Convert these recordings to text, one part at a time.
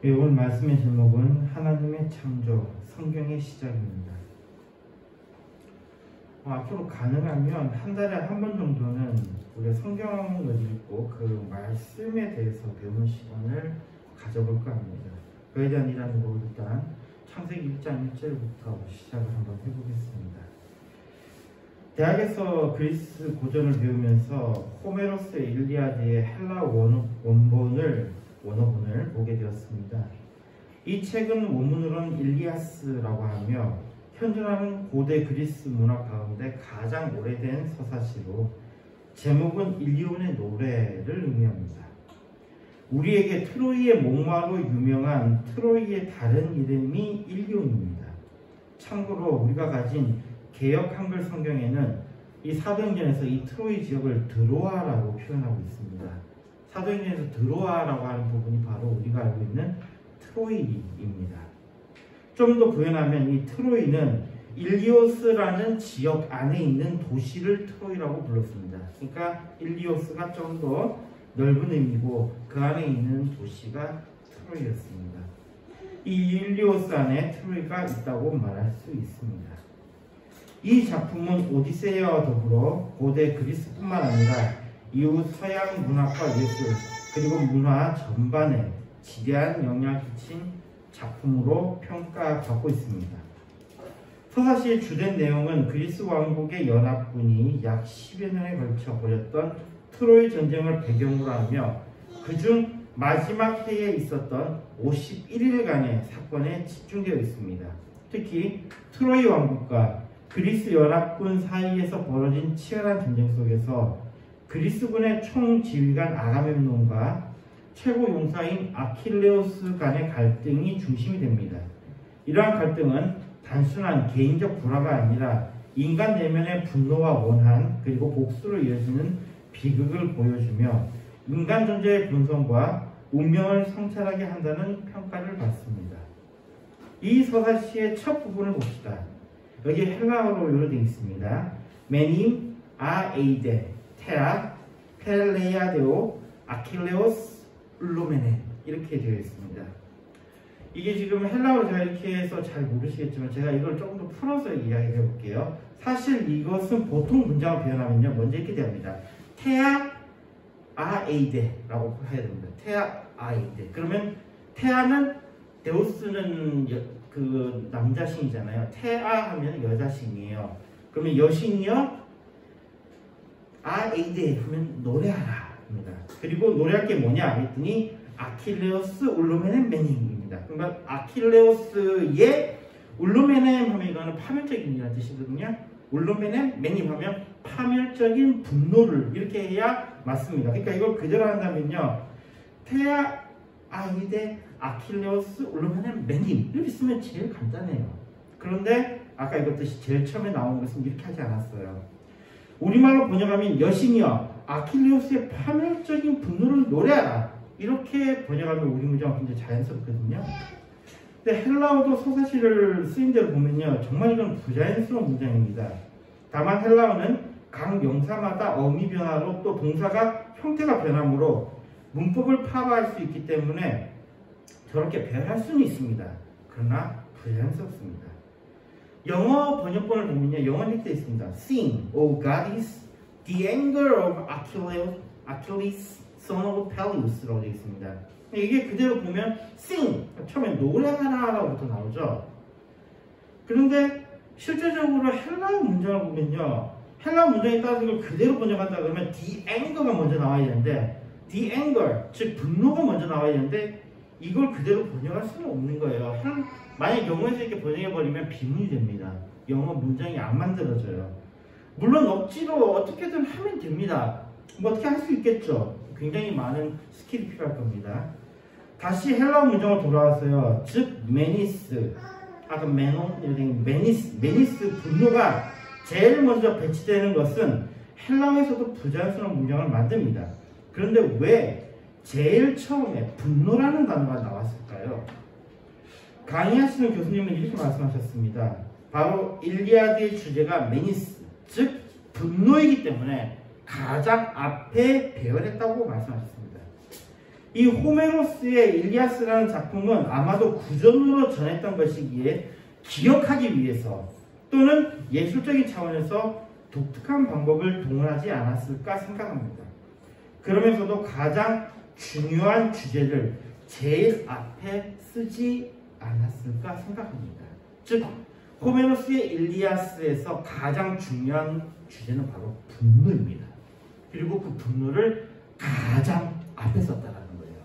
오늘 말씀의 제목은 하나님의 창조, 성경의 시작입니다. 앞으로 가능하면 한 달에 한 번 정도는 우리가 성경을 읽고 그 말씀에 대해서 배우는 시간을 가져볼까 합니다. 그에 대한 일환으로 일단 창세기 1장 1절부터 시작을 한번 해보겠습니다. 대학에서 그리스 고전을 배우면서 호메로스의 일리아드의 헬라 원본을 보게 되었습니다. 이 책은 원문으로는 일리아스라고 하며 현존하는 고대 그리스 문화 가운데 가장 오래된 서사시로 제목은 일리온의 노래를 의미합니다. 우리에게 트로이의 목마로 유명한 트로이의 다른 이름이 일리온입니다. 참고로 우리가 가진 개역 한글 성경에는 이 사도행전에서 이 트로이 지역을 드로아라고 표현하고 있습니다. 사도행전에서 드로아라고 하는 부분이 바로 우리가 알고 있는 트로이입니다. 좀 더 구현하면 이 트로이는 일리오스라는 지역 안에 있는 도시를 트로이라고 불렀습니다. 그러니까 일리오스가 좀 더 넓은 의미고 그 안에 있는 도시가 트로이였습니다. 이 일리오스 안에 트로이가 있다고 말할 수 있습니다. 이 작품은 오디세이와 더불어 고대 그리스뿐만 아니라 이후 서양 문학과 예술 그리고 문화 전반에 지대한 영향을 끼친 작품으로 평가받고 있습니다. 서사시의 주된 내용은 그리스 왕국의 연합군이 약 10여 년에 걸쳐 벌였던 트로이 전쟁을 배경으로 하며 그중 마지막 해에 있었던 51일간의 사건에 집중되어 있습니다. 특히 트로이 왕국과 그리스 연합군 사이에서 벌어진 치열한 전쟁 속에서 그리스군의 총지휘관 아가멤논과 최고 용사인 아킬레우스 간의 갈등이 중심이 됩니다. 이러한 갈등은 단순한 개인적 불화가 아니라 인간 내면의 분노와 원한 그리고 복수로 이어지는 비극을 보여주며 인간 존재의 본성과 운명을 성찰하게 한다는 평가를 받습니다. 이 서사시의 첫 부분을 봅시다. 여기 헬라어로 요로되어 있습니다. 메님 아에이데 테아 펠레아데오 아킬레오스 울로메네 이렇게 되어 있습니다. 이게 지금 헬라어로 제가 이렇게 해서 잘 모르시겠지만 제가 이걸 조금 더 풀어서 이야기해 볼게요. 사실 이것은 보통 문장을 표현하면요 먼저 이렇게 됩니다. 테아 아에이데라고 해야 됩니다. 테아 아에이데. 그러면 테아는 데우스는 그 남자신이잖아요. 테아 하면 여자신이에요. 그러면 여신이요 아에이데 하면 노래하라 입니다. 그리고 노래할 게 뭐냐 했더니 아킬레오스 울루메넴 메님입니다. 그러니까 아킬레오스의 울루메넴 하면 이거는 파멸적인이라는 뜻이거든요. 울루메넴 메님 하면 파멸적인 분노를 이렇게 해야 맞습니다. 그러니까 이걸 그대로 한다면요 테아 아이데 아킬레오스 울루메넴 메님 이렇게 쓰면 제일 간단해요. 그런데 아까 이것듯이 제일 처음에 나온 것은 이렇게 하지 않았어요. 우리말로 번역하면 여신이여 아킬레우스의 파멸적인 분노를 노래하라 이렇게 번역하면 우리 문장은 굉장히 자연스럽거든요. 근데 헬라어도 서사시를 쓰인 대로 보면요 정말 이건 부자연스러운 문장입니다. 다만 헬라어는 각 명사마다 어미 변화로 또 동사가 형태가 변함으로 문법을 파악할 수 있기 때문에 저렇게 배열할 수는 있습니다. 그러나 부자연스럽습니다. 영어 번역본을 보면요 영어는 이렇게 있습니다. Sing, O goddess, the anger of Achilles, son of Peleus라고 되어 있습니다. 이게 그대로 보면 sing, 처음에 노래하라라고부터 나오죠. 그런데 실제적으로 헬라어 문장을 보면요 헬라어 문장에 따라서 이걸 그대로 번역한다 그러면 the anger가 먼저 나와야 되는데 the anger, 즉 분노가 먼저 나와야 되는데 이걸 그대로 번역할 수는 없는 거예요. 만약 영어에서 이렇게 번역해버리면 비문이 됩니다. 영어 문장이 안 만들어져요. 물론 억지로 어떻게든 하면 됩니다. 뭐 어떻게 할 수 있겠죠. 굉장히 많은 스킬이 필요할 겁니다. 다시 헬라어 문장으로 돌아와서요. 즉 메니스, 아까 메니스 분노가 제일 먼저 배치되는 것은 헬라어에서도 부자연스러운 문장을 만듭니다. 그런데 왜 제일 처음에 분노라는 단어가 나왔을까요? 강의하시는 교수님은 이렇게 말씀하셨습니다. 바로 일리아드의 주제가 메니스, 즉 분노이기 때문에 가장 앞에 배열했다고 말씀하셨습니다. 이 이 호메로스의 일리아스라는 작품은 아마도 구전으로 전했던 것이기에 기억하기 위해서 또는 예술적인 차원에서 독특한 방법을 동원하지 않았을까 생각합니다. 그러면서도 가장 중요한 주제를 제일 앞에 쓰지 않았을까 생각합니다. 즉 호메로스의 일리아스에서 가장 중요한 주제는 바로 분노입니다. 그리고 그 분노를 가장 앞에 썼다라는 거예요.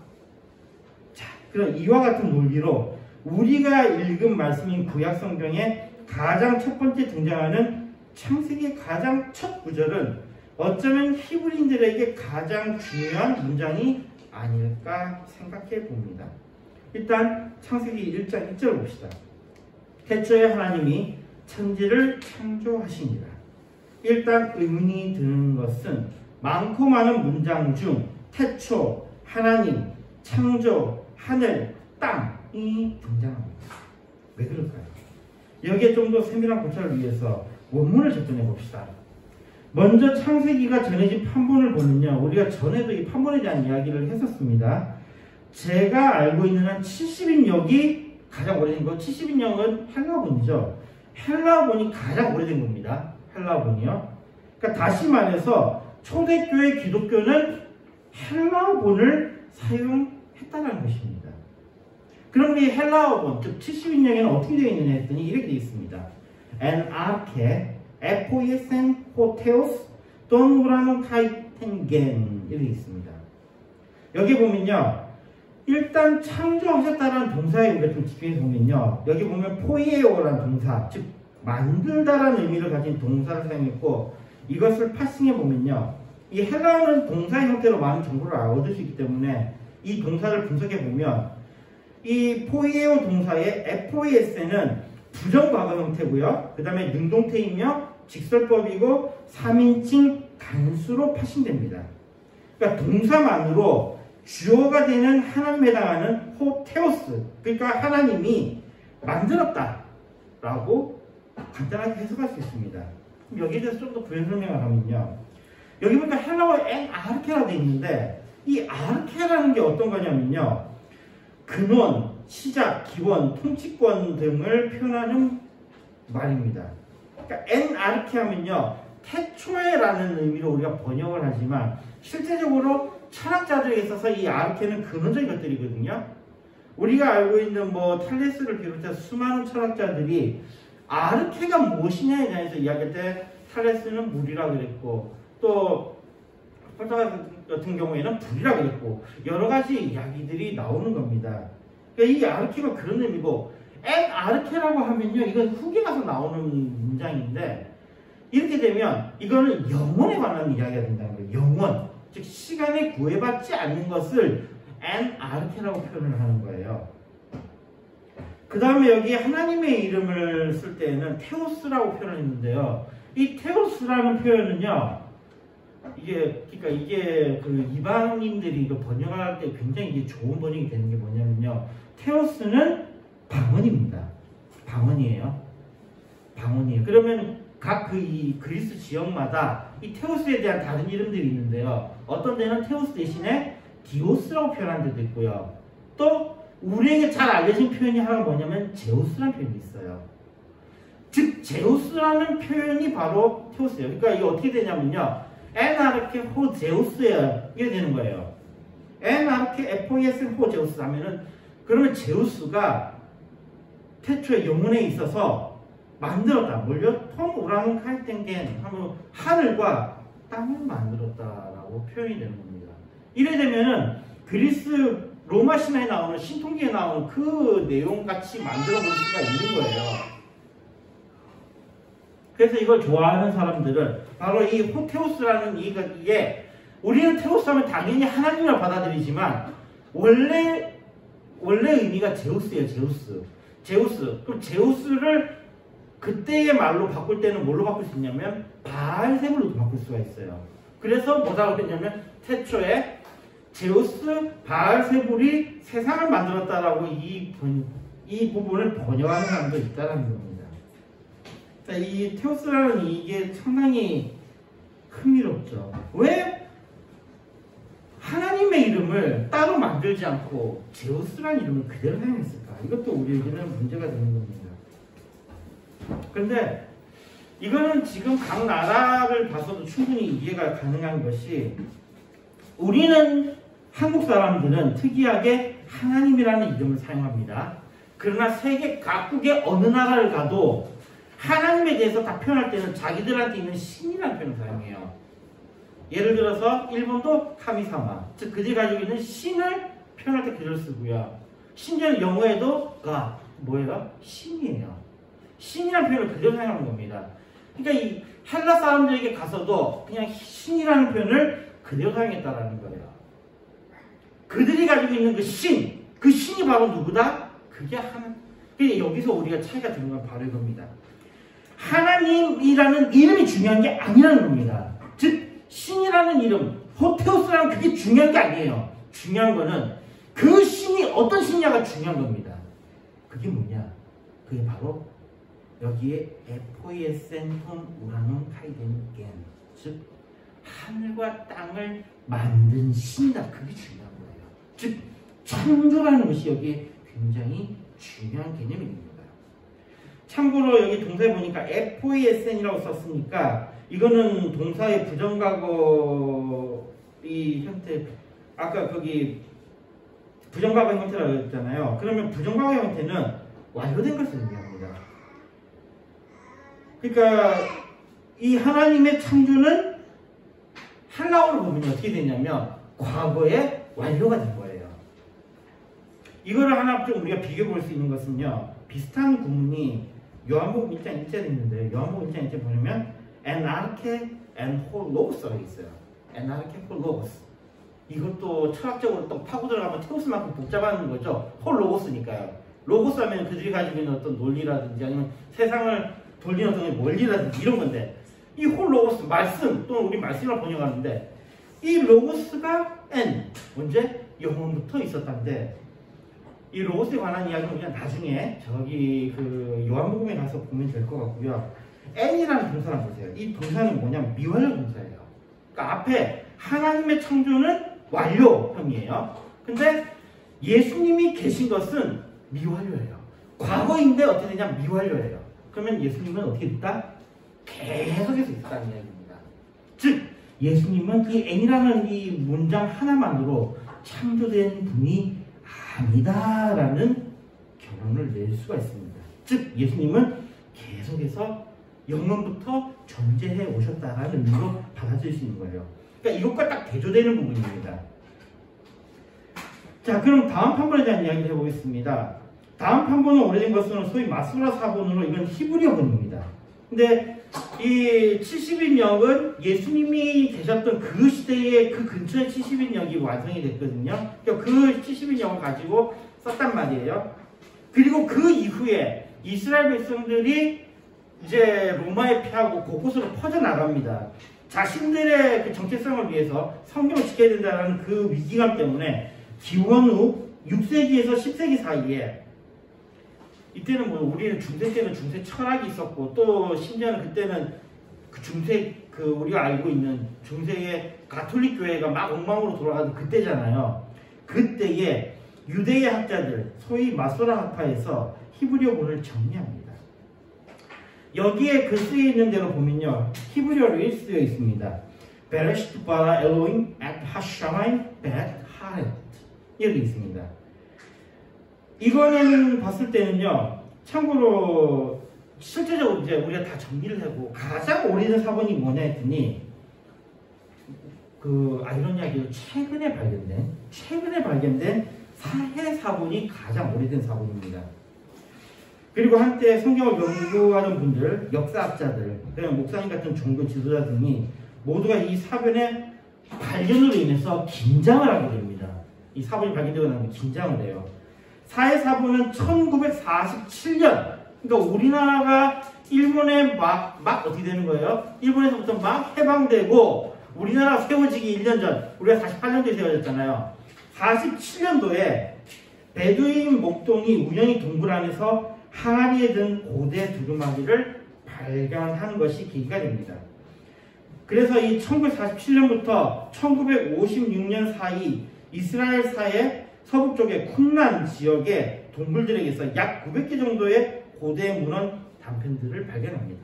자, 그럼 이와 같은 논리로 우리가 읽은 말씀인 구약성경에 가장 첫 번째 등장하는 창세기의 가장 첫 구절은 어쩌면 히브리인들에게 가장 중요한 문장이 아닐까 생각해 봅니다. 일단 창세기 1장 1절 봅시다. 태초에 하나님이 천지를 창조하시니라. 일단 의문이 드는 것은 많고 많은 문장 중 태초, 하나님, 창조, 하늘, 땅이 등장합니다. 왜 그럴까요? 여기에 좀 더 세밀한 고찰을 위해서 원문을 접근해 봅시다. 먼저 창세기가 전해진 판본을 보면요, 우리가 전에도 이 판본에 대한 이야기를 했었습니다. 제가 알고 있는 한 70인역이 가장 오래된 거, 70인역은 헬라본이죠. 헬라본이 가장 오래된 겁니다. 헬라본이요. 그러니까 다시 말해서 초대교회 기독교는 헬라본을 사용했다는 것입니다. 그럼 이 헬라어본, 즉 70인역에는 어떻게 되어 있느냐 했더니 이렇게 되어 있습니다. En arche, epoiesen hotheos, donuranon kaitengen 이렇게 있습니다. 여기 보면요, 일단 창조하셨다라는 동사에 우리가 좀 집중해서 보면요, 여기 보면 포이에오라는 동사, 즉 만들다라는 의미를 가진 동사를 사용했고, 이것을 파싱해 보면요, 이 헬라어는 동사의 형태로 많은 정보를 얻을 수 있기 때문에 이 동사를 분석해 보면 이 포이에오 동사의 에포이에스는 부정과거 형태고요, 그 다음에 능동태이며 직설법이고 3인칭 단수로 파싱됩니다. 그러니까 동사만으로 주어가 되는 하나님에 해당하는 호테오스, 그러니까 하나님이 만들었다 라고 간단하게 해석할 수 있습니다. 여기에 대해서 좀 더 부연 설명을 하면요, 여기 보니까 헬라어 엔 아르케라 되어 있는데 이 아르케라는 게 어떤 거냐면요, 근원, 시작, 기원, 통치권 등을 표현하는 말입니다. 그러니까 엔 아르케 하면요, 태초에라는 의미로 우리가 번역을 하지만 실제적으로 철학자들에 있어서 이 아르케는 근원적인 것들이거든요. 우리가 알고 있는 뭐 탈레스를 비롯해서 수많은 철학자들이 아르케가 무엇이냐에 대해서 이야기할 때 탈레스는 물이라 그랬고, 또 플라토 같은 경우에는 불이라 그랬고, 여러 가지 이야기들이 나오는 겁니다. 그러니까 이 아르케가 그런 의미고, 엔 아르케라고 하면요, 이건 후기 가서 나오는 문장인데, 이렇게 되면 이거는 영원에 관한 이야기가 된다는 거예요. 영원, 즉 시간에 구애받지 않는 것을 엔 아르케라고 표현을 하는 거예요. 그 다음에 여기 하나님의 이름을 쓸 때에는 테오스라고 표현을 했는데요, 이 테오스라는 표현은요, 이게 그 이방인들이 이거 번역할 때 굉장히 이게 좋은 번역이 되는 게 뭐냐면요, 테오스는 방언입니다. 방언이에요. 그러면 각 이 그리스 지역마다 이 테오스에 대한 다른 이름들이 있는데요, 어떤 데는 테오스 대신에 디오스라고 표현한 데도 있고요, 또 우리에게 잘 알려진 표현이 하나가 뭐냐면 제우스라는 표현이 있어요. 즉 제우스라는 표현이 바로 테오스예요. 그러니까 이게 어떻게 되냐면요, 에나르케 호 제우스예요. 이게 되는 거예요. 에나르케 에포이에스 호 제우스 하면은, 그러면 제우스가 태초에 영혼에 있어서 만들었다. 뭘요? 톰 우라는 칼땡겐 하면 하늘과 땅을 만들었다라고 표현이 되는 겁니다. 이래 되면은 그리스 로마 신화에 나오는 신통기에 나오는 그 내용 같이 만들어 볼 수가 있는 거예요. 그래서 이걸 좋아하는 사람들은 바로 이 호테오스라는 이게, 우리는 테오스 하면 당연히 하나님을 받아들이지만 원래 의미가 제우스예요. 제우스. 그럼 제우스를 그때의 말로 바꿀 때는 뭘로 바꿀 수 있냐면 바알세불로도 바꿀 수가 있어요. 그래서 뭐라고 했냐면 태초에 제우스 바알세불이 세상을 만들었다라고 이 부분을 번역하는 사람도 있다는 겁니다. 자, 이 테오스라는 이게 상당히 흥미롭죠. 왜 하나님의 이름을 따로 만들지 않고 제우스라는 이름을 그대로 사용했을까? 이것도 우리에게는 문제가 되는 겁니다. 그런데 이거는 지금 각 나라를 봐서도 충분히 이해가 가능한 것이, 우리는 한국 사람들은 특이하게 하나님이라는 이름을 사용합니다. 그러나 세계 각국의 어느 나라를 가도 하나님에 대해서 다 표현할 때는 자기들한테 있는 신이라는 표현을 사용해요. 예를 들어서 일본도 카미사마, 즉 그들이 가지고 있는 신을 표현할 때 그대로 쓰고요. 심지어 영어에도 뭐예요? 신이에요. 신이라는 표현을 그대로 사용하는 겁니다. 그러니까 이 헬라 사람들에게 가서도 그냥 신이라는 표현을 그대로 사용했다라는 거예요. 그들이 가지고 있는 그 신이 바로 누구다? 그게 하나님. 여기서 우리가 차이가 드는 건 바로 이겁니다. 하나님이라는 이름이 중요한 게 아니라는 겁니다. 즉 신이라는 이름, 호테오스라는 그게 중요한 게 아니에요. 중요한 거는 그 신이 어떤 신이냐가 중요한 겁니다. 그게 뭐냐? 그게 바로 여기에 에포이에센톤 우라논 카이덴 겐, 즉 하늘과 땅을 만든 신이다. 그게 중요한 거예요. 즉 창조라는 것이 여기에 굉장히 중요한 개념입니다. 참고로 여기 동사에 보니까 에포이에센이라고 썼으니까 이거는 동사의 부정과거 이 형태, 아까 거기 부정과거 형태라고 했잖아요. 그러면 부정과거 형태는 완료된 것을 의미합니다. 그러니까 이 하나님의 창조는 헬라어로 보면 어떻게 되냐면 과거에 완료가 된 거예요. 이거를 하나 좀 우리가 비교해 볼 수 있는 것은요, 비슷한 구문이 요한복음 1장 1절에 있는데, 요한복음 1장 1절 보면 에나르케 앤 홀로고스라고 있어요. 에나르케 홀로고스. 이것도 철학적으로 또 파고 들어가면 테오스만큼 복잡한 거죠. 홀로고스니까요. 로고스 하면 그들이 가지고 있는 어떤 논리라든지 아니면 세상을 돌리는 어떤 원리라든지 이런 건데, 이 홀로고스, 말씀, 또는 우리 말씀이라고 번역하는데, 이 로고스가 언제? 영원부터 있었다는데, 이 로고스에 관한 이야기는 그냥 나중에 저기 그 요한복음에 가서 보면 될 것 같고요. N이라는 동사를 보세요. 이 동사는 뭐냐면 미완료 동사예요. 그러니까 앞에 하나님의 창조는 완료형이에요. 근데 예수님이 계신 것은 미완료예요. 과거인데 어떻게 되냐? 미완료예요. 그러면 예수님은 어떻게 됐다? 계속해서 있었다는 이야기입니다. 즉 예수님은 이 N이라는 이 문장 하나만으로 창조된 분이 아니다라는 결론을 낼 수가 있습니다. 즉 예수님은 계속해서 영원부터 존재해 오셨다라는 의미로 받아들일 수 있는 거예요. 그러니까 이것과 딱 대조되는 부분입니다. 자, 그럼 다음 판본에 대한 이야기를 해보겠습니다. 다음 판본은 오래된 것은 소위 마소라 사본으로, 이건 히브리어본입니다. 근데 이 70인역은 예수님이 계셨던 그 시대에 그 근처에 70인역이 완성이 됐거든요. 그러니까 그 70인역을 가지고 썼단 말이에요. 그리고 그 이후에 이스라엘 백성들이 이제 로마에 피하고 곳곳으로 퍼져나갑니다. 자신들의 그 정체성을 위해서 성경을 지켜야 된다는 그 위기감 때문에 기원 후 6세기에서 10세기 사이에, 이때는 뭐 우리는 중세 때는 중세 철학이 있었고, 또 심지어는 그때는 그 중세, 그 우리가 알고 있는 중세의 가톨릭 교회가 막 엉망으로 돌아가던 그때잖아요. 그때에 유대의 학자들, 소위 마소라 학파에서 히브리어본을 정리합니다. 여기에 그 쓰여 있는 대로 보면요, 히브리어로 쓰여 있습니다. 베레시트 바라 엘로임 앳 하샤마임 벳 하렛, 이렇게 있습니다. 이거는 봤을 때는요, 참고로 실제적으로 이제 우리가 다 정리를 하고 가장 오래된 사본이 뭐냐 했더니, 그 아이러니하게도 최근에 발견된 사해 사본이 가장 오래된 사본입니다. 그리고 한때 성경을 연구하는 분들, 역사학자들, 그냥 목사님 같은 종교 지도자 등이 모두가 이 사본의 발견으로 인해서 긴장을 하게 됩니다. 이 사본이 발견되고 나면 긴장을 해요. 사해 사본은 1947년, 그러니까 우리나라가 일본에 막 어떻게 되는 거예요? 일본에서부터 막 해방되고 우리나라 세워지기 1년 전, 우리가 48년도에 세워졌잖아요. 47년도에 베두인 목동이 우연히 동굴 안에서 항아리에 든 고대 두루마기를 발견한 것이 계기가 됩니다. 그래서 이 1947년부터 1956년 사이 이스라엘사의 서북 쪽의 쿰란 지역의 동굴들에게서 약 900개 정도의 고대 문헌 단편들을 발견합니다.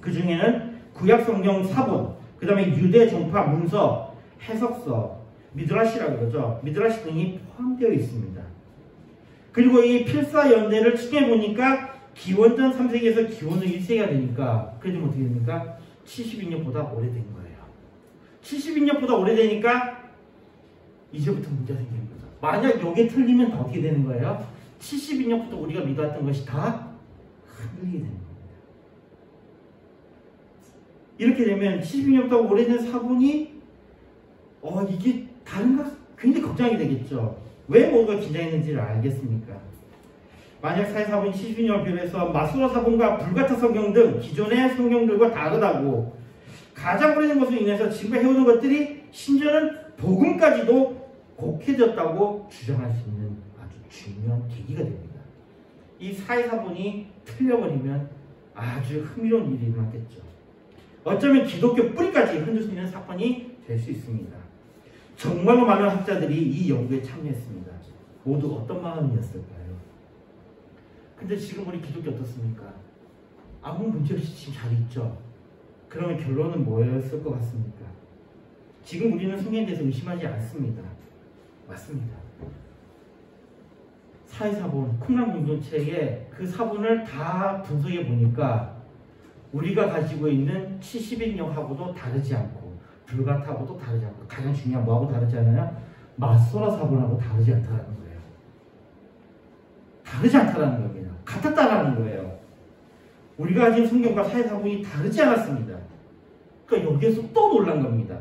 그 중에는 구약 성경 사본, 그 다음에 유대 종파 문서, 해석서, 미드라시라고 그러죠. 미드라시 등이 포함되어 있습니다. 그리고 이 필사연대를 측정해 보니까 기원전 3세기에서 기원전 1세기가 되니까 그래도 어떻게 됩니까? 72년보다 오래된 거예요. 72년보다 오래되니까 이제부터 문제가 생기는 거죠. 만약 이게 틀리면 다 어떻게 되는 거예요? 72년부터 우리가 믿어왔던 것이 다 흔들리게 되는 겁니다. 이렇게 되면 72년보다 오래된 사본이 이게 다른가? 굉장히 걱정이 되겠죠. 왜 뭐가 긴장했는지를 알겠습니까? 만약 사회사본이 72년을 비롯해서 마수라 사본과 불가타 성경 등 기존의 성경들과 다르다고 가장 오래된 것으로 인해서 지금까지 해오는 것들이 심지어는 복음까지도 곡해졌다고 주장할 수 있는 아주 중요한 계기가 됩니다. 이 사회사본이 틀려버리면 아주 흥미로운 일이 일어났겠죠. 어쩌면 기독교 뿌리까지 흔들 수 있는 사건이 될 수 있습니다. 정말로 많은 학자들이 이 연구에 참여했습니다. 모두 어떤 마음이었을까요? 근데 지금 우리 기독교 어떻습니까? 아무 문제 없이 지금 잘 있죠? 그러면 결론은 뭐였을 것 같습니까? 지금 우리는 성경에 대해서 의심하지 않습니다. 맞습니다. 사회사본, 쿰란 공동체의 그 사본을 다 분석해 보니까 우리가 가지고 있는 71년하고도 다르지 않고 불가타하고도 다르지 않고 가장 중요한 뭐하고 다르지 않아요? 마소라 사본하고 다르지 않다는 거예요. 다르지 않다는 겁니다. 같았다라는 거예요. 우리가 가진 성경과 사회사본이 다르지 않았습니다. 그러니까 여기에서 또 놀란 겁니다.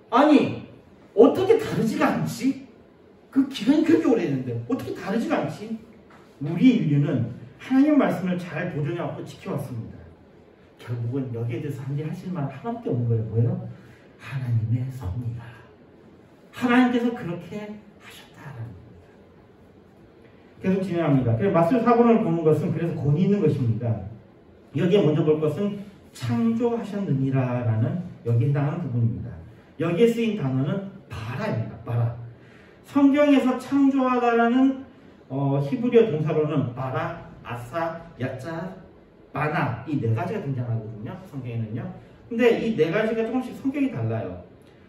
아니 어떻게 다르지가 않지? 그 기간이 그렇게 오래됐는데 어떻게 다르지가 않지? 우리 인류는 하나님의 말씀을 잘 보존해왔고 지켜왔습니다. 결국은 여기에 대해서 하실 말 하나밖에 없는 거예요. 뭐예요? 하나님의 섭리가. 하나님께서 그렇게 하셨다라는 겁니다. 계속 진행합니다. 그래서 마술 사본을 보는 것은 그래서 권위 있는 것입니다. 여기에 먼저 볼 것은 창조하셨느니라라는 여기에 해당하는 부분입니다. 여기에 쓰인 단어는 바라입니다. 바라. 성경에서 창조하다라는 히브리어 동사로는 바라, 아사, 야짜, 바나 이 네 가지가 등장하거든요. 성경에는요. 근데 이 네 가지가 조금씩 성격이 달라요.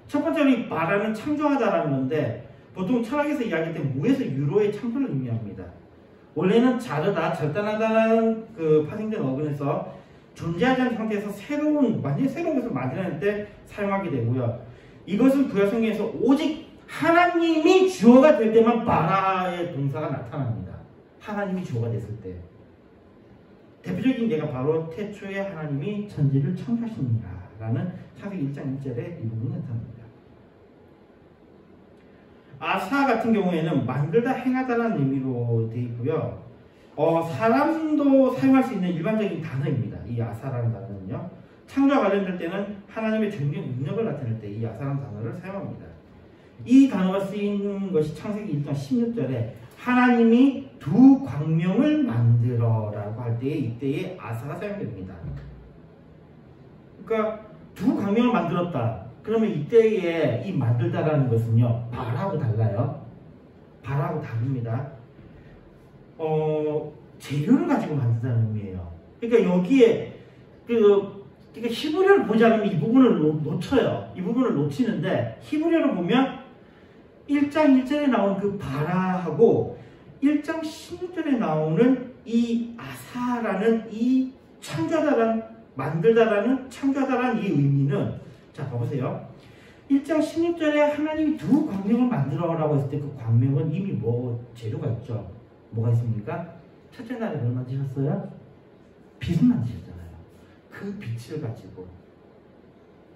첫 번째로 이 바라는 창조하다라는 건데 보통 철학에서 이야기할 때 무에서 유로의 창조를 의미합니다. 원래는 자르다, 절단하다라는 그 파생된 어근에서 존재하지 않은 상태에서 완전히 새로운 것을 만들어낼 때 사용하게 되고요. 이것은 구약 성경에서 오직 하나님이 주어가 될 때만 바라의 동사가 나타납니다. 하나님이 주어가 됐을 때. 대표적인 예가 바로 태초에 하나님이 천지를 창조하시니라 라는 창세기 1장 1절에 이 부분이 나타납니다. 아사 같은 경우에는 만들다, 행하다라는 의미로 되어 있고요. 사람도 사용할 수 있는 일반적인 단어입니다. 이 아사라는 단어는요. 창조와 관련될 때는 하나님의 정령 능력을 나타낼 때 이 아사라는 단어를 사용합니다. 이 단어가 쓰인 것이 창세기 1장 16절에 하나님이 두 광명을 만들어라고 할 때에 이때에 아사가 사용됩니다. 그러니까 두 광명을 만들었다. 그러면 이때에 이 만들다라는 것은요. 바라하고 달라요. 바라하고 다릅니다. 재료를 가지고 만든다는 의미예요. 그러니까 여기에 그러니까 히브리어를 보지 않으면 이 부분을 놓쳐요. 이 부분을 놓치는데 히브리어를 보면 1장 1절에 나온 그 바라하고 1장 16절에 나오는 이 아사라는 이 창조하다라는 만들다라는 창조하다라는 이 의미는 자 봐보세요. 1장 16절에 하나님이 두 광명을 만들어라고 했을 때 그 광명은 이미 재료가 있죠. 뭐가 있습니까? 첫째 날에 뭘 만드셨어요? 빛을 만드셨잖아요. 그 빛을 가지고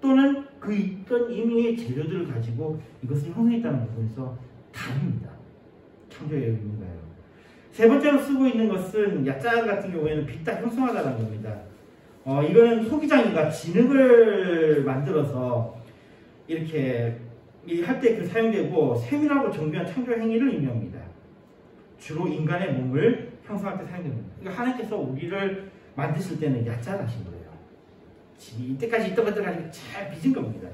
또는 그 있던 이미의 재료들을 가지고 이것을 형성했다는 부분에서 다릅니다. 창조의 의미가요. 세 번째로 쓰고 있는 것은 야짜 같은 경우에는 빚다 형성하다는 겁니다. 이거는 소기장이가 진흙을 만들어서 이렇게 할 때 그 사용되고 세밀하고 정교한 창조 행위를 의미합니다. 주로 인간의 몸을 형성할 때 사용됩니다. 그러니까 하나님께서 우리를 만드실 때는 야짜를 하신 거예요. 집이 이때까지 있던 것들 가지고 잘 빚은 겁니다.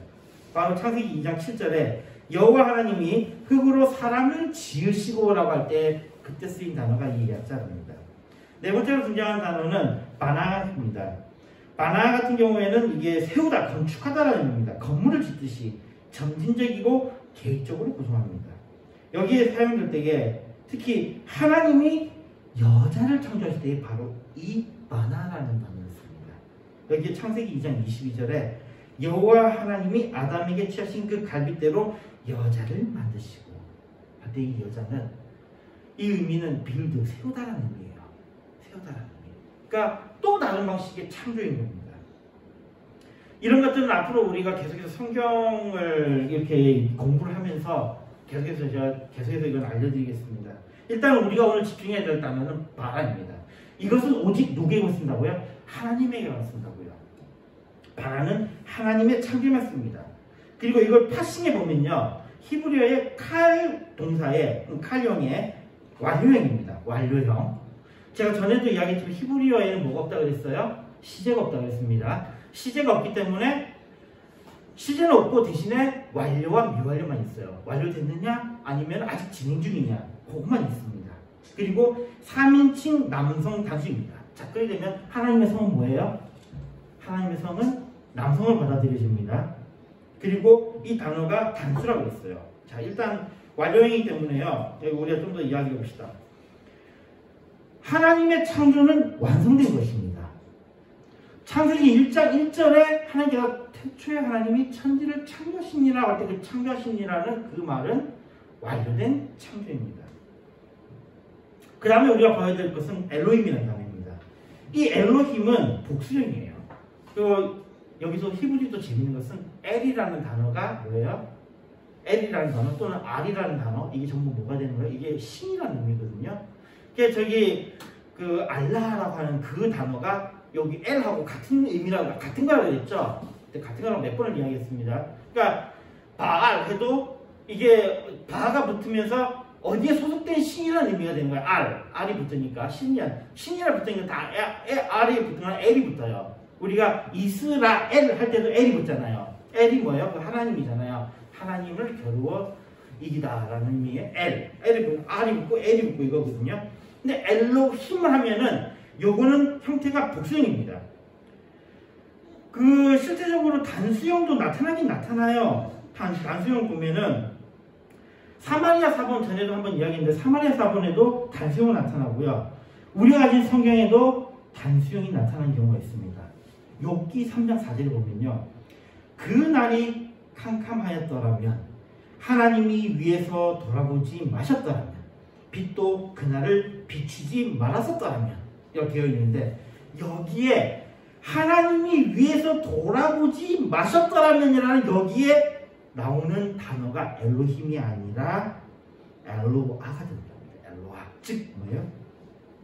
바로 창세기 2장 7절에 여호와 하나님이 흙으로 사람을 지으시고라고 할 때 그때 쓰인 단어가 이 야자입니다. 네 번째로 등장한 단어는 바나입니다. 바나 같은 경우에는 이게 세우다, 건축하다라는 의미입니다. 건물을 짓듯이 점진적이고 계획적으로 구성합니다. 여기에 사용될 때에 특히 하나님이 여자를 창조하실 때 바로 이 바나라는 단어를 씁니다. 여기에 창세기 2장 22절에 여호와 하나님이 아담에게 취하신 그 갈빗대로 여자를 만드시고 할 때 이 여자는 이 의미는 빌드, 세우다라는 의미예요. 세우다라는 의미. 그러니까 또 다른 방식의 창조인 겁니다. 이런 것들은 앞으로 우리가 계속해서 성경을 이렇게 공부를 하면서 계속해서 이건 알려드리겠습니다. 일단 우리가 오늘 집중해야 될 단어는 바라입니다. 이것은 오직 누구에게 쓴다고요? 하나님에게만 쓴다고요. 바라는 하나님의 창조만 씁니다. 그리고 이걸 파싱해 보면요, 히브리어의 칼 동사의 칼형의 완료형입니다. 완료형. 제가 전에도 이야기했지만 히브리어에는 뭐가 없다고 그랬어요? 시제가 없다고 했습니다. 시제가 없기 때문에 시제는 없고 대신에 완료와 미완료만 있어요. 완료됐느냐 아니면 아직 진행 중이냐 그것만 있습니다. 그리고 3인칭 남성 단수입니다. 자, 그렇게 되면 하나님의 성은 뭐예요? 하나님의 성은 남성을 받아들여집니다. 그리고 이 단어가 단수라고 했어요. 자, 일단 완료형이기 때문에요. 여기 우리가 좀 더 이야기해 봅시다. 하나님의 창조는 완성된 것입니다. 창세기 1장 1절에 하나님께서 태초에 하나님이 천지를 창조하시니라 할 때 그 창조하시니라는 그 말은 완료된 창조입니다. 그 다음에 우리가 봐야 될 것은 엘로힘이라는 단어입니다. 이 엘로힘은 복수형이에요. 그리고 여기서 히브리도 재밌는 것은 엘이라는 단어가 뭐예요? 엘이라는 단어 또는 알이라는 단어, 이게 전부 뭐가 되는 거예요? 이게 신이라는 의미거든요. 그게 저기 그 알라라고 하는 그 단어가 여기 엘하고 같은 의미라고, 같은 거라고 했죠. 같은 거라고 몇 번을 이야기했습니다. 그러니까 바알 해도 이게 바가 붙으면서 어디에 소속된 신이라는 의미가 되는 거예요. 알이 붙으니까 신이라 붙으니까 다 알이 붙으면 엘이 붙어요. 우리가 이스라엘 할 때도 엘이 붙잖아요. 엘이 뭐예요? 그 하나님이잖아요. 하나님을 겨루어 이기다라는 의미의 엘이 붙고 알이 붙고 엘이 붙고 이거거든요. 근데 엘로힘을 하면은 요거는 형태가 복수형입니다. 그 실제적으로 단수형도 나타나긴 나타나요. 단수형 보면은 사마리아 사본 전에도 한번 이야기했는데 사마리아 사본에도 단수형은 나타나고요. 우리가 가진 성경에도 단수형이 나타나는 경우가 있습니다. 욥기 3장 4절을 보면요. 그 날이 캄캄하였더라면 하나님이 위에서 돌아보지 마셨더라면 빛도 그날을 비추지 말았었더라면 이렇게 되어 있는데 여기에 하나님이 위에서 돌아보지 마셨더라면이라는 여기에 나오는 단어가 엘로힘이 아니라 엘로아가 됩니다. 엘로아 즉 뭐예요?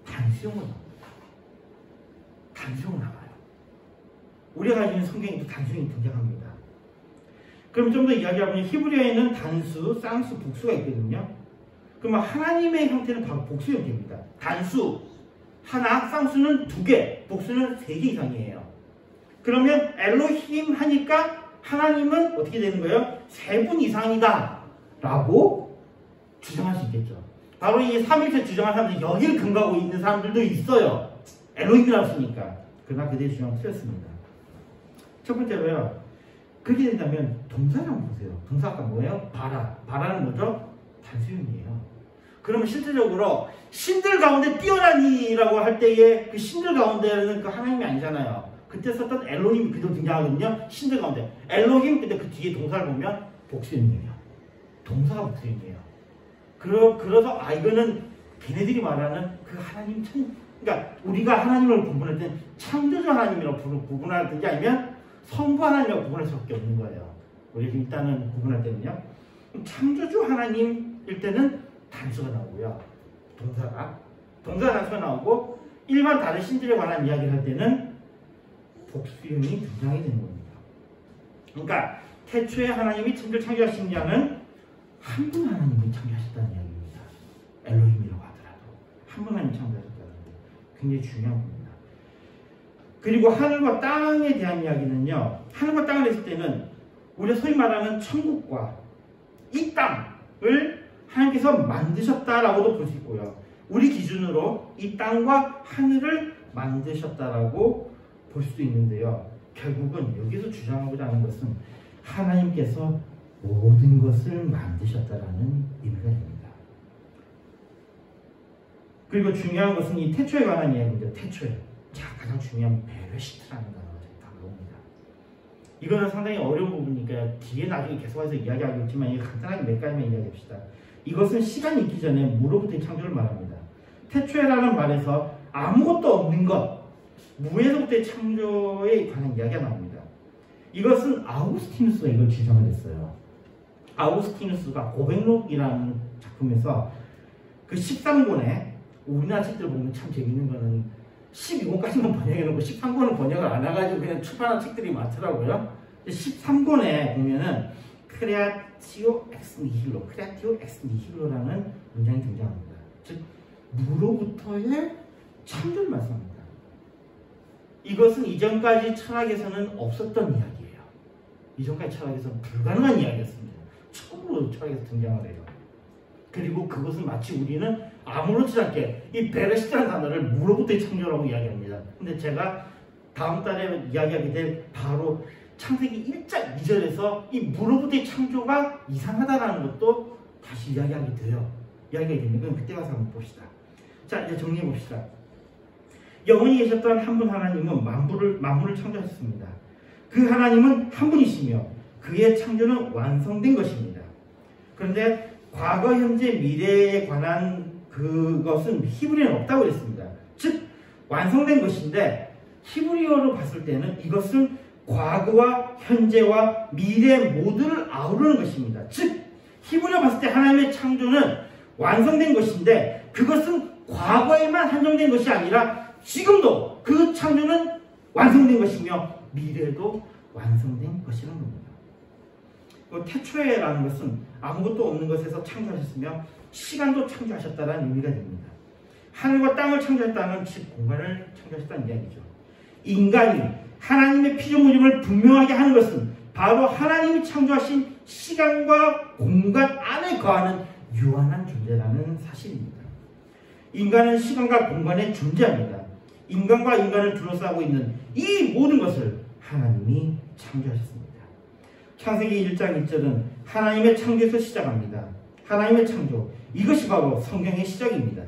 단수형으로 나옵니다. 단수형으로 나와요. 우리가 가지고 있는 성경에도 단수형이 등장합니다. 그럼 좀 더 이야기하면 히브리어에는 단수, 쌍수, 복수가 있거든요. 그러면 하나님의 형태는 바로 복수 형태입니다. 단수, 하나, 쌍수는 2개, 복수는 3개 이상이에요. 그러면 엘로힘 하니까 하나님은 어떻게 되는 거예요? 3분 이상이다 라고 주장할 수 있겠죠. 바로 이 3일째 주장한 사람들이 여기를 근거하고 있는 사람들도 있어요. 엘로힘이라고 쓰니까. 그러나 그들의 주장은 틀렸습니다. 첫 번째로요. 그렇게 된다면 동사를 한번 보세요. 동사가 뭐예요? 바라는 뭐죠? 단수형이에요. 그러면 실질적으로 신들 가운데 뛰어나니라고 할 때에 그 신들 가운데는 그 하나님이 아니잖아요. 그때 썼던 엘로힘이 그대로 등장하거든요. 신들 가운데. 엘로힘 근데 그 뒤에 동사를 보면 복수형이에요. 동사가 복수형이에요. 그래서 이거는 걔네들이 말하는 그 하나님 그러니까 우리가 하나님을 구분할 때 창조주 하나님이라고 구분하든지 아니면 성부 하나님이라고 구분할 수밖에 없는 거예요. 우리가 일단은 구분할 때는요. 창조주 하나님일 때는 단수가 나오고요. 동사 단수가 나오고 일반 다른 신들에 관한 이야기를 할 때는 복수형이 등장이 되는 겁니다. 그러니까 태초에 하나님이 천지를 창조하신 자는 한 분 하나님이 창조하셨다는 이야기입니다. 엘로힘이라고 하더라도 한 분 하나님이 창조하셨다는 게 굉장히 중요한 겁니다. 그리고 하늘과 땅에 대한 이야기는요, 하늘과 땅을 했을 때는 우리가 소위 말하는 천국과 이 땅을 하나님께서 만드셨다라고도 볼 수 있고요, 우리 기준으로 이 땅과 하늘을 만드셨다라고 볼 수도 있는데요, 결국은 여기서 주장하고자 하는 것은 하나님께서 모든 것을 만드셨다라는 의미가 됩니다. 그리고 중요한 것은 이 태초에 관한 이야기입니다. 태초에. 자, 가장 중요한 베레시트라는 단어가 나옵니다. 이거는 상당히 어려운 부분이니까 뒤에 나중에 계속해서 이야기하겠지만 간단하게 몇 가지만 이야기합시다. 이것은 시간이 있기 전에 무로부터의 창조를 말합니다. 태초에라는 말에서 아무것도 없는 것, 무에서부터의 창조에 관한 이야기가 나옵니다. 이것은 아우구스티누스가 이걸 주장을 했어요. 아우구스티누스가 고백록이라는 작품에서 그 13권에 우리나라 책들 보면 참 재밌는 거는 12권까지만 번역해놓고 13권은 번역을 안 해가지고 그냥 출판한 책들이 많더라고요. 13권에 보면은 크레아티오 엑스 니힐로라는 문장이 등장합니다. 즉 무로부터의 창조를 말씀합니다. 이것은 이전까지 철학에서는 없었던 이야기예요. 이전까지 철학에서는 불가능한 이야기였습니다. 처음으로 철학에서 등장을 해요. 그리고 그것은 마치 우리는 아무렇지 않게 이 베레시트라는 단어를 무로부터의 창조라고 이야기합니다. 근데 제가 다음 달에 이야기하게 될 바로 창세기 1장 2절에서 이 무로부터의 창조가 이상하다는 것도 다시 이야기하게 돼요. 이야기하게 됩니다. 그럼 그때 가서 한번 봅시다. 자, 이제 정리해 봅시다. 영원히 계셨던 한 분 하나님은 만물을 창조하셨습니다. 그 하나님은 한 분이시며 그의 창조는 완성된 것입니다. 그런데 과거, 현재, 미래에 관한 그것은 히브리어는 없다고 했습니다. 즉 완성된 것인데 히브리어로 봤을 때는 이것은 과거와 현재와 미래 모두를 아우르는 것입니다. 즉 히브리어 봤을 때 하나님의 창조는 완성된 것인데 그것은 과거에만 한정된 것이 아니라 지금도 그 창조는 완성된 것이며 미래도 완성된 것이라는 겁니다. 태초에라는 것은 아무것도 없는 것에서 창조하셨으며 시간도 창조하셨다는 의미가 됩니다. 하늘과 땅을 창조했다는 즉 공간을 창조하셨다는 이야기죠. 인간이 하나님의 피조물임을 분명하게 하는 것은 바로 하나님이 창조하신 시간과 공간 안에 거하는 유한한 존재라는 사실입니다. 인간은 시간과 공간에 존재합니다. 인간과 인간을 둘러싸고 있는 이 모든 것을 하나님이 창조하셨습니다. 창세기 1장 1절은 하나님의 창조에서 시작합니다. 하나님의 창조, 이것이 바로 성경의 시작입니다.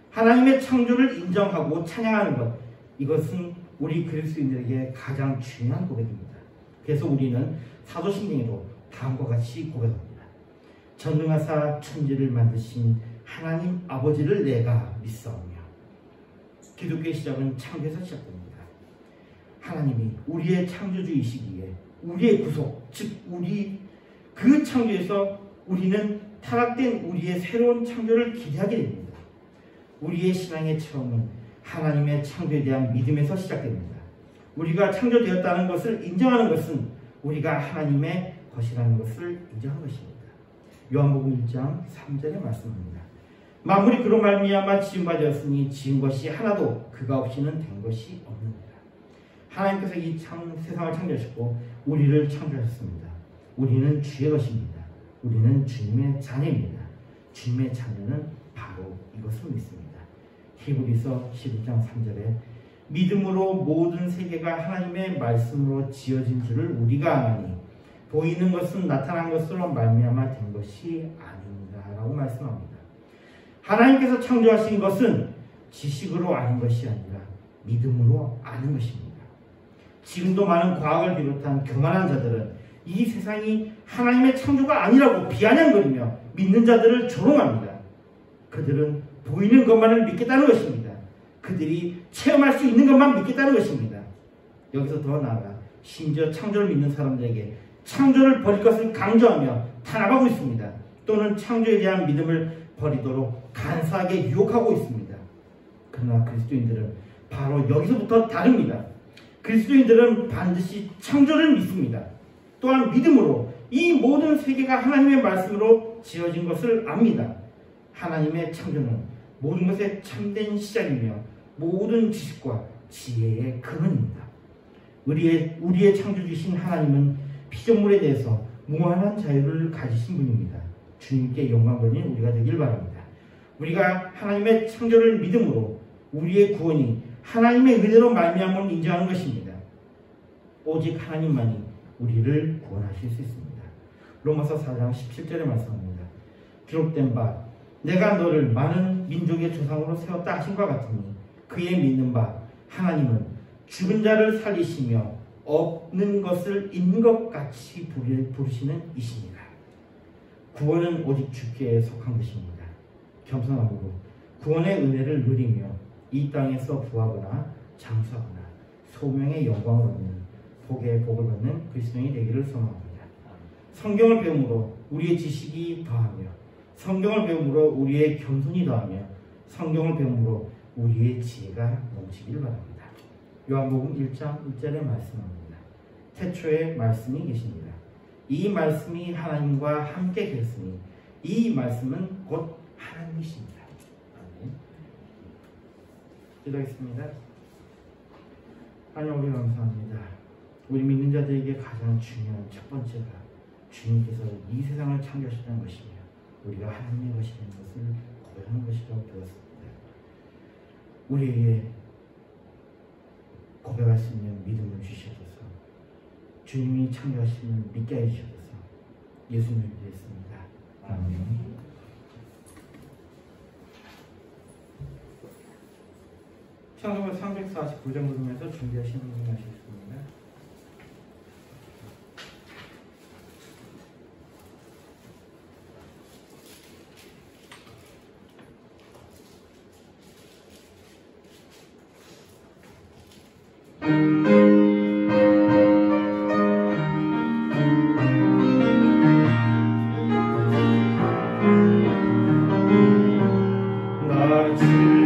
하나님의 창조를 인정하고 찬양하는 것, 이것은 우리 그리스도인들에게 가장 중요한 고백입니다. 그래서 우리는 사도신경에도 다음과 같이 고백합니다. 전능하사 천지를 만드신 하나님 아버지를 내가 믿사오며. 기독교의 시작은 창조에서 시작됩니다. 하나님이 우리의 창조주이시기에 우리의 구속, 즉 우리 그 창조에서 우리는 타락된 우리의 새로운 창조를 기대하게 됩니다. 우리의 신앙의 처음은 하나님의 창조에 대한 믿음에서 시작됩니다. 우리가 창조되었다는 것을 인정하는 것은 우리가 하나님의 것이라는 것을 인정하는 것입니다. 요한복음 1장 3절에 말씀합니다. 만물이 그로 말미암아 지음바 되었으니 지은 것이 하나도 그가 없이는 된 것이 없느니라. 하나님께서 이 세상을 창조하셨고 우리를 창조하셨습니다. 우리는 주의 것입니다. 우리는 주님의 자녀입니다. 주님의 자녀는 바로 이것을 믿습니다. 히브리서 11장 3절에 믿음으로 모든 세계가 하나님의 말씀으로 지어진 줄을 우리가 아나니 보이는 것은 나타난 것으로 말미암아 된 것이 아닙니다 라고 말씀합니다. 하나님께서 창조하신 것은 지식으로 아는 것이 아니라 믿음으로 아는 것입니다. 지금도 많은 과학을 비롯한 교만한 자들은 이 세상이 하나님의 창조가 아니라고 비아냥거리며 믿는 자들을 조롱합니다. 그들은 보이는 것만을 믿겠다는 것입니다. 그들이 체험할 수 있는 것만 믿겠다는 것입니다. 여기서 더 나아가 심지어 창조를 믿는 사람들에게 창조를 버릴 것을 강조하며 탄압하고 있습니다. 또는 창조에 대한 믿음을 버리도록 간사하게 유혹하고 있습니다. 그러나 그리스도인들은 바로 여기서부터 다릅니다. 그리스도인들은 반드시 창조를 믿습니다. 또한 믿음으로 이 모든 세계가 하나님의 말씀으로 지어진 것을 압니다. 하나님의 창조는 모든 것의 참된 시작이며 모든 지식과 지혜의 근원입니다. 우리의 창조주신 하나님은 피조물에 대해서 무한한 자유를 가지신 분입니다. 주님께 영광 돌리는 우리가 되길 바랍니다. 우리가 하나님의 창조를 믿음으로 우리의 구원이 하나님의 은혜로 말미암음을 인정하는 것입니다. 오직 하나님만이 우리를 구원하실 수 있습니다. 로마서 4장 17절에 말씀합니다. 기록된 바 내가 너를 많은 민족의 조상으로 세웠다 하신과 같으니 그의 믿는 바 하나님은 죽은 자를 살리시며 없는 것을 있는 것 같이 부르시는 이십니다. 구원은 오직 주께 속한 것입니다. 겸손함으로 구원의 은혜를 누리며 이 땅에서 부하거나 장수하거나 소명의 영광을 얻는 복의 복을 받는 그리스도인이 되기를 소망합니다. 성경을 배움으로 우리의 지식이 더하며 성경을 배움으로 우리의 겸손이 더하며 성경을 배움으로 우리의 지혜가 넘치기를 바랍니다. 요한복음 1장 1절에 말씀합니다. 태초에 말씀이 계십니다. 이 말씀이 하나님과 함께 계셨으니 이 말씀은 곧 하나님이십니다. 아멘. 기도하겠습니다. 하나님, 우리 감사합니다. 우리 믿는 자들에게 가장 중요한 첫 번째가 주님께서 이 세상을 창조하셨다는 것이며 우리가 하나님의 것이 된 것을 고백하는 것이라고 배웠습니다. 우리에게 고백할 수 있는 믿음을 주시옵소서. 주님이 창조하시는 믿게 해주시옵소서. 예수님을 믿습니다. 아멘. 창조부 349장 부분에서 준비하시는 분이 하시겠습니다. 주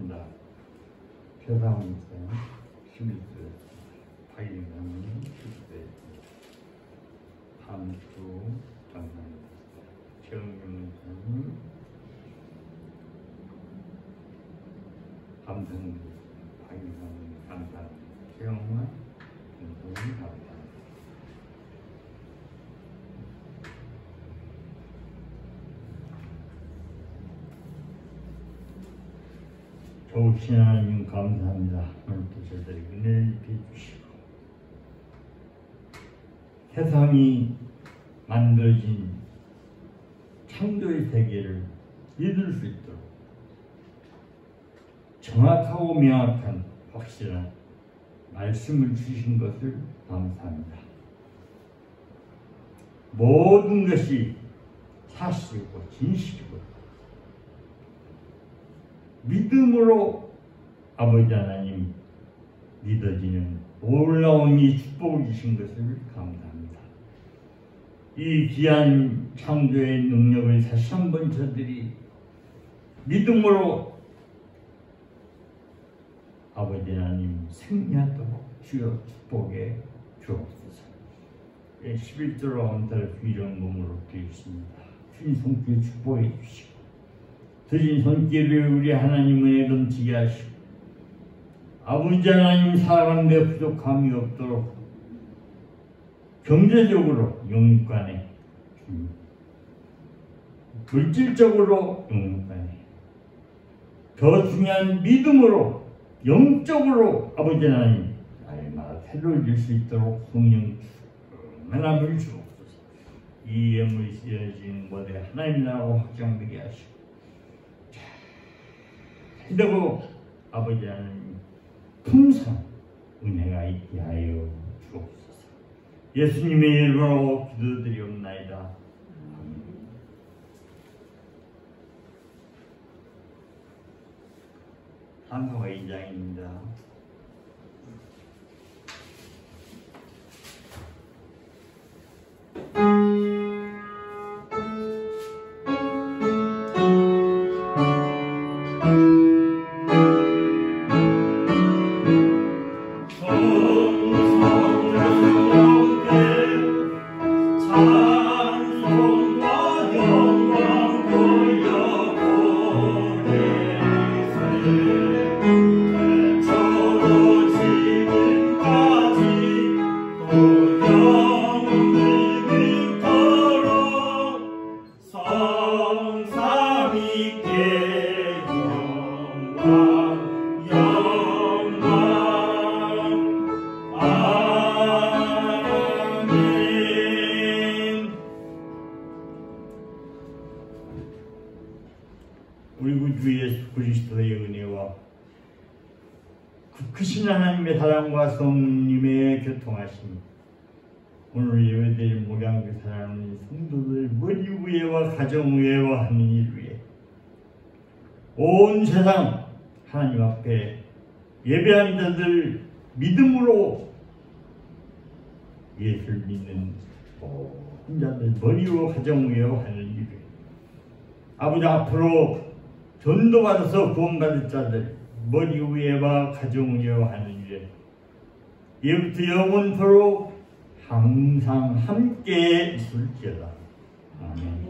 감사합니다. 표상문자 11대 파이링하는 10대 함수 감사합니다. 최영민사님 감사합니다. 파이링하는 감사합니다. 최영만 감사합니다. 좋으신 하나님 감사합니다. 오늘도 저희들에게 은혜를 베주시고 세상이 만들어진 창조의 세계를 믿을 수 있도록 정확하고 명확한 확실한 말씀을 주신 것을 감사합니다. 모든 것이 사실이고 진실이고 믿음으로 아버지 하나님 믿어지는 놀라운 이 축복을 주신 것을 감사합니다. 이 귀한 창조의 능력을 다시 한번 저들이 믿음으로 아버지 하나님 생리하도록 주여 축복해 주옵소서. 11조로 엄탈 귀한 몸으로 되었습니다. 주님 손길 축복해 주시고 드린 손길을 우리 하나님 은혜 넘치게 하시고 아버지 하나님 사람의 부족함이 없도록 경제적으로 영육간에 물질적으로 영육간에 더 중요한 믿음으로 영적으로 아버지 하나님 날마다 새로워질 수 있도록 성령 충만함을 주옵소서. 이 영을 씌어진 모든 하나님 나라고 확장되게 하시고 되고 아버지 하나님 풍성 은혜가 있게 하여 주옵소서. 예수님의 이름으로 기도드리옵나이다. 한화가 2장입니다. 우리 구주 예수 그리스도의 은혜와 그 크신 하나님의 사랑과 성령님의 교통하심 오늘 예배드릴 목양교 사랑하는 성도들 머리 위에와 가정 위에와 하는 일 위에 온 세상 하나님 앞에 예배한 자들 믿음으로 예수를 믿는 모든 자들 머리 위와 가정 위에와 하는 일 위에 아버지 앞으로 전도받아서 구원받을 자들 머리 위에와 가정 위에와 하는 일에 예부터 영원토록 항상 함께 있을지어다. 아멘.